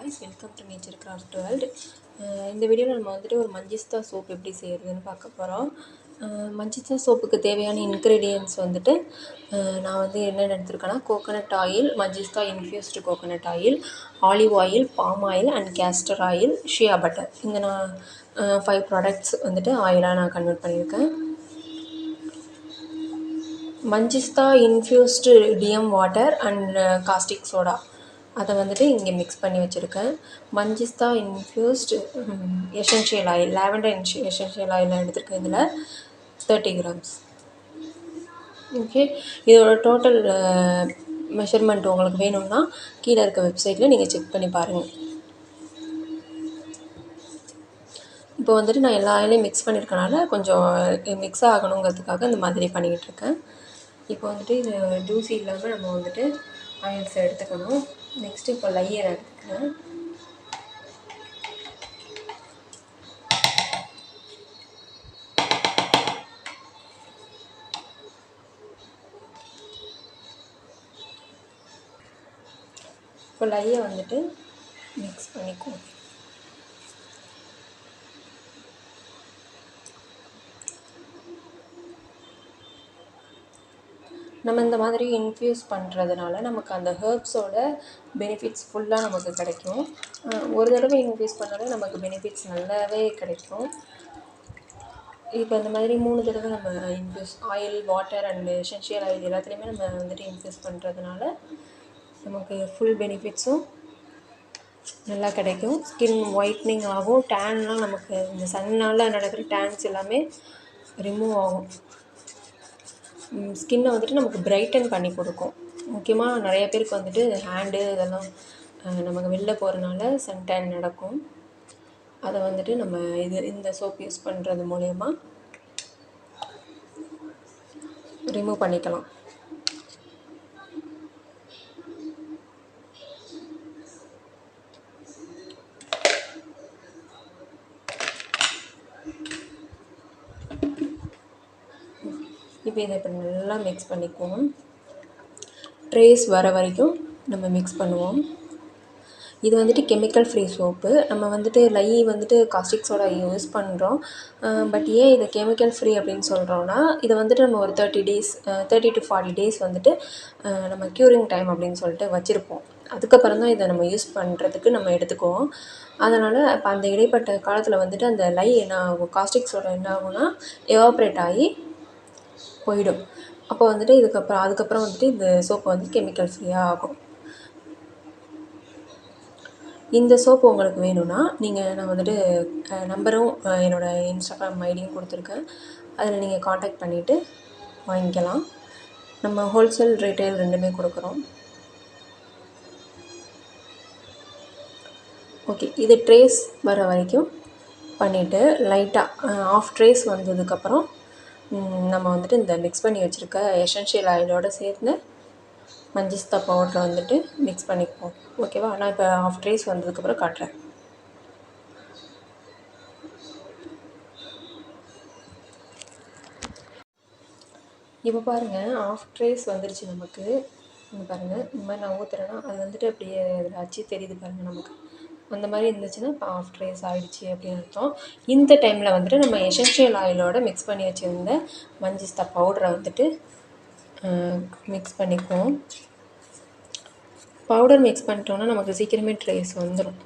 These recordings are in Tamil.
guys, welcome to Nature Craft World. இந்த வீடியோவில் நம்ம வந்துட்டு ஒரு மஞ்சிஸ்தா சோப் எப்படி செய்கிறதுன்னு பார்க்க போகிறோம். மஞ்சிஸ்தா சோப்புக்கு தேவையான இன்க்ரீடியன்ட்ஸ் வந்துட்டு நான் வந்து என்னென்ன எடுத்துருக்கேன்னா coconut oil, manjistha infused coconut oil, olive oil, palm oil and castor oil, shea butter. இந்த நான் 5 ப்ராடக்ட்ஸ் வந்துட்டு ஆயிலாக நான் கன்வெர்ட் பண்ணியிருக்கேன். Manjistha infused DM water and caustic soda அதை வந்துட்டு இங்கே மிக்ஸ் பண்ணி வச்சுருக்கேன். Manjistha infused essential oil, lavender essential oil எடுத்துருக்கேன். இதில் 30 grams. ஓகே, இதோட டோட்டல் மெஷர்மெண்ட் உங்களுக்கு வேணும்னா கீழே இருக்க வெப்சைட்டில் நீங்கள் செக் பண்ணி பாருங்கள். இப்போ வந்துட்டு நான் எல்லா ஆயிலையும் மிக்ஸ் பண்ணியிருக்கனால கொஞ்சம் மிக்ஸ் ஆகணுங்கிறதுக்காக இந்த மாதிரி பண்ணிக்கிட்டு இருக்கேன். இப்போ வந்துட்டு இது தூசி இல்லாமல் நம்ம வந்துட்டு ஆயில்ஸ் எடுத்துக்கணும். நெக்ஸ்ட்டு இப்போ லையர் எடுத்துக்கிறேன். இப்போ லையை வந்துட்டு மிக்ஸ் பண்ணிக்குவோம். நம்ம இந்த மாதிரி இன்ஃப்யூஸ் பண்ணுறதுனால நமக்கு அந்த ஹெர்ப்ஸோட பெனிஃபிட்ஸ் ஃபுல்லாக நமக்கு கிடைக்கும். ஒரு தடவை இன்ஃப்யூஸ் பண்ணாலே நமக்கு பெனிஃபிட்ஸ் நல்லாவே கிடைக்கும். இப்போ இந்த மாதிரி 3 தடவை நம்ம infuse oil, water and essential oil எல்லாத்துலேயுமே நம்ம வந்துட்டு இன்ஃப்யூஸ் பண்ணுறதுனால நமக்கு ஃபுல் பெனிஃபிட்ஸும் நல்லா கிடைக்கும். ஸ்கின் ஒயிட்னிங் ஆகும், டேன்லாம் நமக்கு இந்த சன்னால் நடக்கிற டேன்ஸ் எல்லாமே ரிமூவ் ஆகும். ஸ்கின்னை வந்துட்டு நமக்கு பிரைட்டன் பண்ணி கொடுக்கும். முக்கியமாக நிறைய பேருக்கு வந்துட்டு ஹேண்டு இதெல்லாம் நமக்கு வெளில போகிறனால சன்டேன் நடக்கும். அதை வந்துட்டு நம்ம இந்த சோப் யூஸ் பண்ணுறது மூலயமா ரிமூவ் பண்ணிக்கலாம். இப்போ இதை இப்போ நல்லா மிக்ஸ் பண்ணிக்குவோம். ட்ரேஸ் வர வரைக்கும் நம்ம மிக்ஸ் பண்ணுவோம். இது வந்துட்டு கெமிக்கல் ஃப்ரீ சோப்பு. நம்ம வந்துட்டு வந்துட்டு காஸ்டிக் சோடா யூஸ் பண்ணுறோம். பட் ஏன் இது கெமிக்கல் ஃப்ரீ அப்படின்னு சொல்கிறோன்னா, இதை வந்துட்டு நம்ம ஒரு 30 to 40 days வந்துட்டு நம்ம க்யூரிங் டைம் அப்படின்னு சொல்லிட்டு வச்சுருப்போம். அதுக்கப்புறம் தான் இதை நம்ம யூஸ் பண்ணுறதுக்கு நம்ம எடுத்துக்குவோம். அதனால் இப்போ அந்த இடைப்பட்ட காலத்தில் வந்துட்டு அந்த என்ன ஆகும், காஸ்டிக் சோடா என்ன ஆகும்னா எவாப்ரேட் ஆகி போயிடும். அப்போ வந்துட்டு அதுக்கப்புறம் வந்துட்டு இந்த சோப்பு வந்து கெமிக்கல் ஃப்ரீயாக ஆகும். இந்த சோப்பு உங்களுக்கு வேணும்னா நான் வந்துட்டு நம்பரும் என்னோடய இன்ஸ்டாகிராம் ஐடியும் கொடுத்துருக்கேன். அதில் நீங்கள் காண்டாக்ட் பண்ணிவிட்டு வாங்கிக்கலாம். நம்ம ஹோல்சேல் ரீட்டைல் ரெண்டுமே கொடுக்குறோம். ஓகே, இது ட்ரேஸ் வர வரைக்கும் பண்ணிவிட்டு லைட்டாக ஆஃப் ட்ரேஸ் வந்ததுக்கப்புறம் நம்ம வந்துட்டு இந்த மிக்ஸ் பண்ணி வச்சுருக்க எசென்ஷியல் ஆயிலோடு சேர்த்து மஞ்சிஸ்தா பவுடரை வந்துட்டு மிக்ஸ் பண்ணிக்குவோம். ஓகேவா, நான் இப்போ ஆஃப் ட்ரேஸ் வந்ததுக்கப்புறம் காட்டுறேன். இப்போ பாருங்கள், ஆஃப் ட்ரேஸ் வந்துருச்சு நமக்கு. இங்கே பாருங்கள், இந்த மாதிரி நான் ஊற்றுறேன்னா அது வந்துட்டு அப்படியே அதில் அச்சு தெரியுது பாருங்கள். நமக்கு அந்த மாதிரி இருந்துச்சுன்னா இப்போ ஆஃப் ட்ரேஸ் ஆகிடுச்சி அப்படின்னு அர்த்தம். இந்த டைமில் வந்துட்டு நம்ம எசென்ஷியல் ஆயிலோடு மிக்ஸ் பண்ணி வச்சுருந்த மஞ்சிஸ்தா பவுடரை வந்துட்டு மிக்ஸ் பண்ணிக்குவோம். பவுடர் மிக்ஸ் பண்ணிட்டோன்னா நமக்கு சீக்கிரமே ட்ரேஸ் வந்துடும்.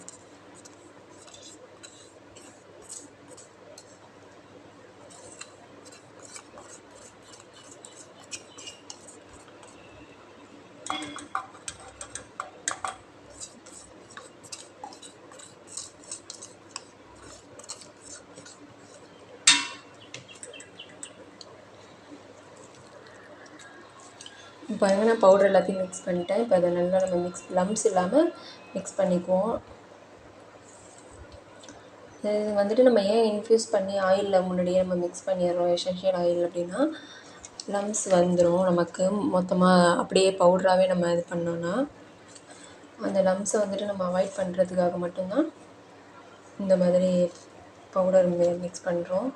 இப்போ பாருங்கள், நான் பவுடர் எல்லாத்தையும் மிக்ஸ் பண்ணிட்டேன். இப்போ அதை நல்லா நம்ம லம்ஸ் இல்லாமல் மிக்ஸ் பண்ணிக்குவோம். இது வந்துட்டு நம்ம ஏன் இன்ஃப்யூஸ் பண்ணி ஆயிலில் முன்னாடியே நம்ம மிக்ஸ் பண்ணிடுறோம் எசென்ஷியல் ஆயில் அப்படின்னா, லம்ஸ் வந்துடும் நமக்கு. மொத்தமாக அப்படியே பவுடராகவே நம்ம இது பண்ணோன்னா அந்த லம்ஸை வந்துட்டு நம்ம அவாய்ட் பண்ணுறதுக்காக மட்டும்தான் இந்த மாதிரி பவுடர் மிக்ஸ் பண்ணுறோம்.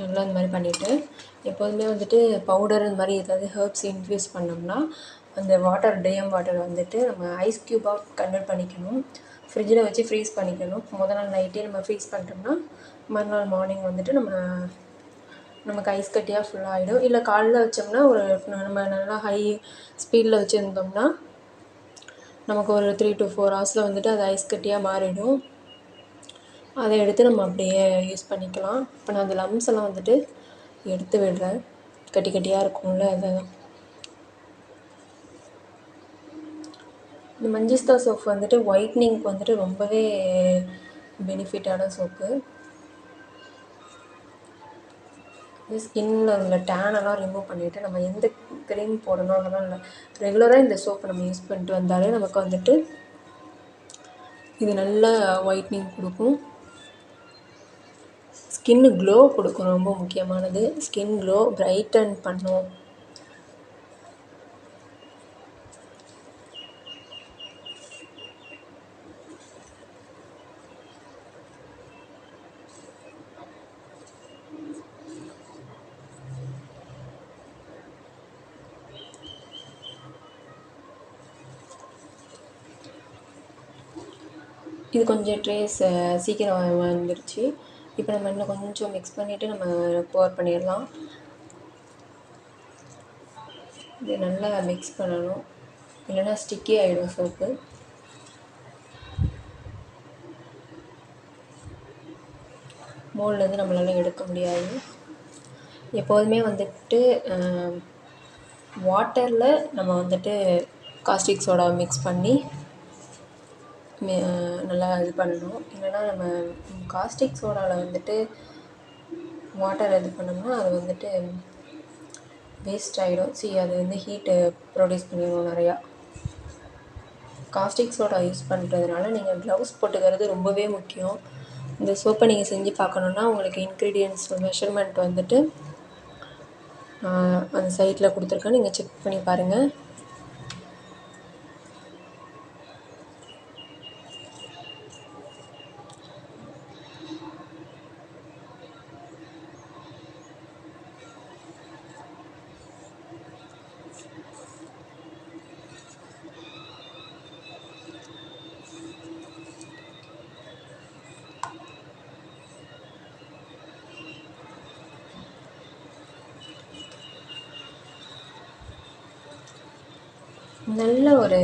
நல்லா இந்த மாதிரி பண்ணிவிட்டு எப்போதுமே வந்துட்டு பவுடர் இந்த மாதிரி ஏதாவது ஹெர்ப்ஸ் இன்ஃப்யூஸ் பண்ணோம்னா அந்த வாட்டர் வாட்டர் வந்துட்டு நம்ம ஐஸ் க்யூபாக கன்வெர்ட் பண்ணிக்கணும். ஃப்ரிட்ஜில் வச்சு ஃப்ரீஸ் பண்ணிக்கணும். முதல் நாள் நைட்டே நம்ம ஃப்ரீஸ் பண்ணிட்டோம்னா மறுநாள் மார்னிங் வந்துட்டு நமக்கு ஐஸ் கட்டியாக ஃபுல்லாக ஆகிடும். இல்லை காலைல வச்சோம்னா நம்ம நல்லா ஹை ஸ்பீடில் வச்சுருந்தோம்னா நமக்கு ஒரு 3 to 4 ஹவர்ஸில் வந்துட்டு அது ஐஸ் கட்டியாக மாறிடும். அதை எடுத்து நம்ம அப்படியே யூஸ் பண்ணிக்கலாம். இப்போ நான் அந்த லம்ஸ் எல்லாம் வந்துட்டு எடுத்து விடுறேன். கட்டி கட்டியாக இருக்கும்ல அதெல்லாம். இந்த மஞ்சிஸ்தா சோப் வந்துட்டு ஒயிட்னிங்க்கு வந்துட்டு ரொம்பவே பெனிஃபிட்டான சோப்பு. ஸ்கின்னில் உள்ள டேனெல்லாம் ரிமூவ் பண்ணிவிட்டு நம்ம எந்த க்ரீம் போடணும் அதெல்லாம் இல்லை, ரெகுலராக இந்த சோப்பை நம்ம யூஸ் பண்ணிட்டு வந்தாலே நமக்கு வந்துட்டு இது நல்ல ஒயிட்னிங் கொடுக்கும். ஸ்கின்னு க்ளோ கொடுக்கும். ரொம்ப முக்கியமானது ஸ்கின் க்ளோ பிரைட்டன் பண்ணும். இது கொஞ்சம் ட்ரேஸ் சீக்கிரம் வந்துடுச்சு. இப்போ நம்ம இன்னும் கொஞ்சம் மிக்ஸ் பண்ணிவிட்டு நம்ம போர் பண்ணிடலாம். இது நல்லா மிக்ஸ் பண்ணணும், இல்லைன்னா ஸ்டிக்கி ஆகிடும் சோப்பு. மோல்ட்லேருந்து நம்மளால் எடுக்க முடியாது. எப்போதுமே வந்துட்டு வாட்டரில் நம்ம வந்துட்டு காஸ்டிக் சோடா மிக்ஸ் பண்ணி நல்லா இது பண்ணணும். இல்லைன்னா நம்ம காஸ்டிக் சோடாவில் வந்துட்டு வாட்டர் இது பண்ணோம்னா அது வந்துட்டு வேஸ்ட் ஆகிடும். அது வந்து ஹீட்டு ப்ரொடியூஸ் பண்ணிடும் நிறையா. காஸ்டிக் சோடா யூஸ் பண்ணுறதுனால நீங்கள் க்ளவுஸ் போட்டுக்கிறது ரொம்பவே முக்கியம். இந்த சோப்பை நீங்கள் செஞ்சு பார்க்கணுன்னா உங்களுக்கு இன்க்ரீடியன்ட்ஸ் மெஷர்மெண்ட் வந்துட்டு அந்த சைட்டில் கொடுத்துருக்கேன், நீங்கள் செக் பண்ணி பாருங்கள். நல்ல ஒரு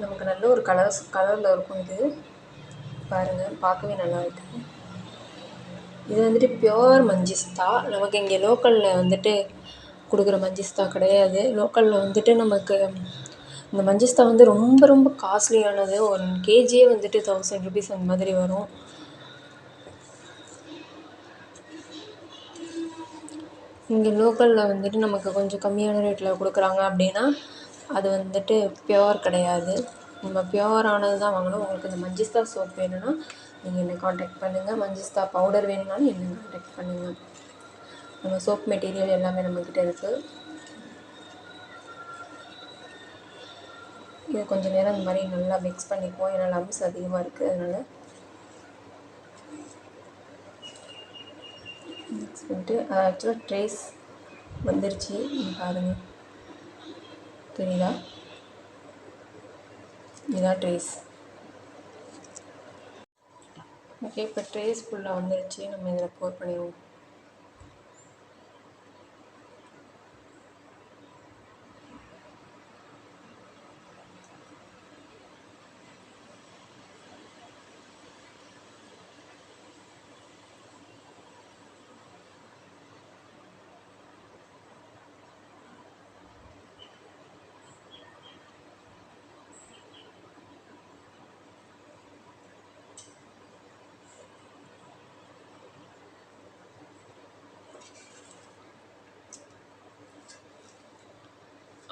நமக்கு நல்ல ஒரு கலரில் இருக்கும். இது பாருங்கள், பார்க்கவே நல்லா இருக்குது. இது வந்துட்டு பியோர் மஞ்சிஸ்தா. நமக்கு இங்கே லோக்கலில் வந்துட்டு கொடுக்குற மஞ்சிஸ்தா கிடையாது. லோக்கலில் வந்துட்டு நமக்கு இந்த மஞ்சிஸ்தா வந்து ரொம்ப ரொம்ப காஸ்ட்லியானது. 1 kgயே வந்துட்டு 1000 rupees அந்த மாதிரி வரும். இங்கே லோக்கலில் வந்துட்டு நமக்கு கொஞ்சம் கம்மியான ரேட்டில் கொடுக்குறாங்க அப்படின்னா அது வந்துட்டு பியோர் கிடையாது. நம்ம பியோரானது தான் வாங்கணும். உங்களுக்கு இந்த மஞ்சிஸ்தா சோப் வேணும்னா நீங்கள் என்னை காண்டாக்ட் பண்ணுங்கள். மஞ்சிஸ்தா பவுடர் வேணும்னாலும் என்னை காண்டாக்ட் பண்ணுங்கள். நம்ம சோப் மெட்டீரியல் எல்லாமே நம்மக்கிட்ட இருக்குது. இது கொஞ்சம் நேரம் இந்த மாதிரி நல்லா மிக்ஸ் பண்ணிக்குவோம். ஏன்னா லம்ஸ் அதிகமாக இருக்குது, அதனால் மிக்ஸ் பண்ணிட்டு ஆக்சுவலாக ட்ரேஸ் வந்துருச்சு. பாருங்கள், தெரியுதா? இதுதான் ட்ரேஸ். ஓகே, இப்போ ட்ரேஸ் ஃபுல்லாக வந்துருச்சு. நம்ம இதில் போர் பண்ணிடுவோம்.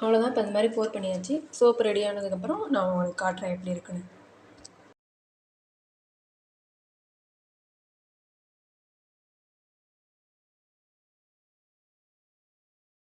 அவ்வளோதான். இப்போ இந்த மாதிரி போர் பண்ணியாச்சு. சோப்பு ரெடி ஆனதுக்கப்புறம் நான் உங்களுக்கு காட்டுறேன் எப்படி இருக்குன்னு.